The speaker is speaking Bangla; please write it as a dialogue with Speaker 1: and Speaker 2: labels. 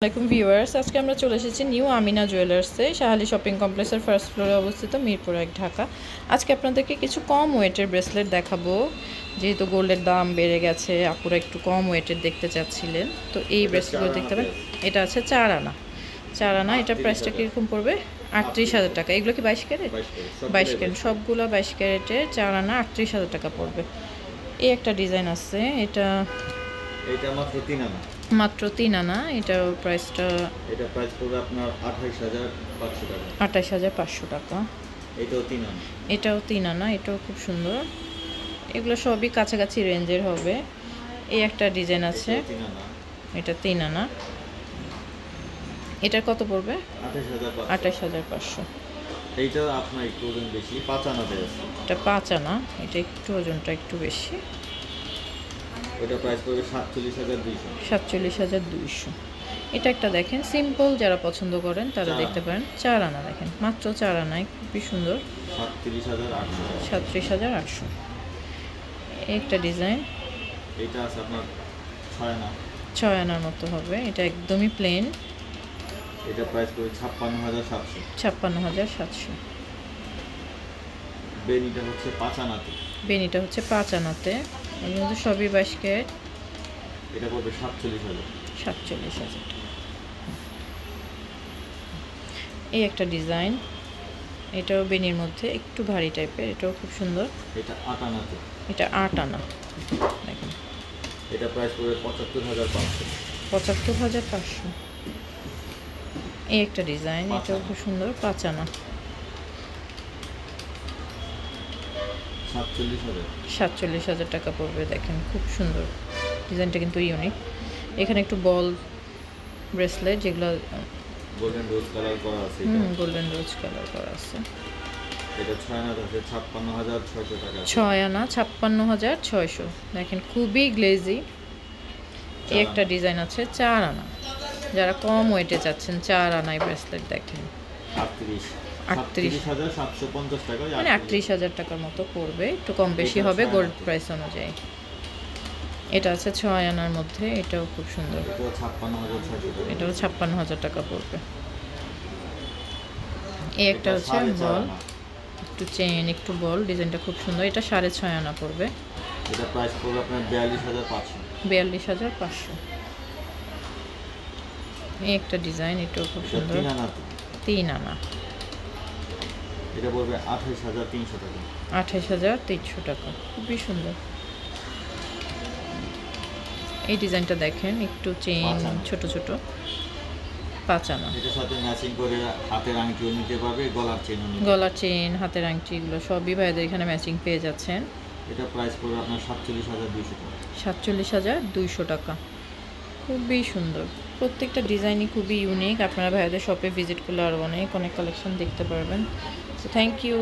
Speaker 1: আসসালামাইকুম ভিউয়ার্স, আজকে আমরা চলে এসেছি নিউ আমিনা জুয়েলার্সে, শাহালি শপিং কমপ্লেক্সের ফার্স্ট ফ্লোরে অবস্থিত, মিরপুর 1 ঢাকা। আজকে আপনাদেরকে কিছু কম ওয়েটের ব্রেসলেট দেখাবো, যেহেতু গোল্ডের দাম বেড়ে গেছে, আপুরা একটু কম ওয়েটের দেখতে চাচ্ছিলেন। তো এই ব্রেসলেটগুলো দেখতে পাবেন, এটা আছে 4 আনা। এটা প্রাইসটা কীরকম পড়বে? 38,000 টাকা। এগুলো কি 22 ক্যারেট? 22 ক্যারেট, সবগুলো 22 ক্যারেটের 4 আনা 38,000 টাকা পড়বে। এই একটা ডিজাইন আছে, এটা মাত্র 3 আনা। এটার প্রাইসটা
Speaker 2: প্রাইস পড়বে আপনার 28,500 টাকা।
Speaker 1: 28,500 টাকা। এটাও 3 আনা, এটাও খুব সুন্দর। এগুলো সবই কাছাকাছি রেঞ্জের হবে। এই একটা ডিজাইন আছে, এটা 3 আনা। এটার কত পড়বে? 28,500।
Speaker 2: এইটা আপনার একটু ওজন বেশি, 5 আনাতে আছে।
Speaker 1: এটা 5 আনা, এটা একটু ওজনটা একটু বেশি।
Speaker 2: এটা প্রাইস পড়বে 47,200।
Speaker 1: 47,200। এটা একটা দেখেন, সিম্পল যারা পছন্দ করেন তারা দেখতে পারেন। 4 আনা দেখেন, মাত্র 4 আনায় খুবই সুন্দর।
Speaker 2: 37,800।
Speaker 1: 37,800। একটা ডিজাইন,
Speaker 2: এটা আছে আপনার 6 আনা।
Speaker 1: 6 আনার মতো হবে। এটা একদমই প্লেন।
Speaker 2: এটা প্রাইস পড়বে 56,700।
Speaker 1: 56,700।
Speaker 2: বেনিটা হচ্ছে 5 আনাতে।
Speaker 1: বেনিটা হচ্ছে 5 আনাতে, এগুলো তো সবই 22 ক্যারেট।
Speaker 2: এটা পড়বে 47,000।
Speaker 1: 47,000। এই একটা ডিজাইন, এটাও বেনির মধ্যে একটু ভারী টাইপের, এটাও খুব সুন্দর।
Speaker 2: এটা 8 আনাতে।
Speaker 1: এটা 8 আনা দেখেন।
Speaker 2: এটা প্রাইস পড়বে 75,500।
Speaker 1: 75,500। এই একটা ডিজাইন, এটাও খুব সুন্দর, 5 আনা। 47,000 টাকা পড়বে। দেখেন খুব সুন্দর ডিজাইনটা, কিন্তু ইউনিক। এখানে একটু বল ব্রেসলেট, যেগুলো
Speaker 2: গোল্ডেন রোজ কালার করা আছে।
Speaker 1: গোল্ডেন রোজ কালার করা আছে।
Speaker 2: এটা 6 আনা আছে, 56,600 টাকা।
Speaker 1: 6 আনা 56,600। দেখেন খুবই গ্লেজি। এই একটা ডিজাইন আছে 4 আনা, যারা কম ওয়েটে চাচ্ছেন 4 আনায় ব্রেসলেট দেখেন।
Speaker 2: 38,750 টাকা,
Speaker 1: মানে 38,000 টাকার মতো পড়বে, একটু কম বেশি হবে গোল্ড প্রাইস অনুযায়ী। এটা আছে 6 আনার মধ্যে, এটাও খুব সুন্দর। এটাও 56,000 টাকা পড়বে। এই একটা হচ্ছে বল, একটু চেইন একটু বল, ডিজাইনটা খুব সুন্দর। এটা 6.5 আনা পড়বে।
Speaker 2: এটা প্রাইস পড়বে আপনার 42,500।
Speaker 1: 42,500। এই একটা ডিজাইন, এটাও খুব সুন্দর। 3 আনা।
Speaker 2: এটা পড়বে 28,300 টাকা।
Speaker 1: 28,300 টাকা, খুবই সুন্দর। এই ডিজাইনটা দেখেন, একটু চেইন ছোট ছোট, 5 আনা।
Speaker 2: এটার সাথে ম্যাচিং করে হাতের আংটিও নিতে পারবে,
Speaker 1: গলার চেইন, হাতের আংটি, এগুলো সবই ভাইদের এখানে ম্যাচিং পেয়ে যাচ্ছেন।
Speaker 2: এটা প্রাইস পড়বে আপনার 47,200 টাকা।
Speaker 1: 47,200 টাকা, খুবই সুন্দর। প্রত্যেকটা ডিজাইনই খুবই ইউনিক। আপনারা ভাইদের শপে ভিজিট করলে আরও অনেক কালেকশন দেখতে পারবেন। So thank you.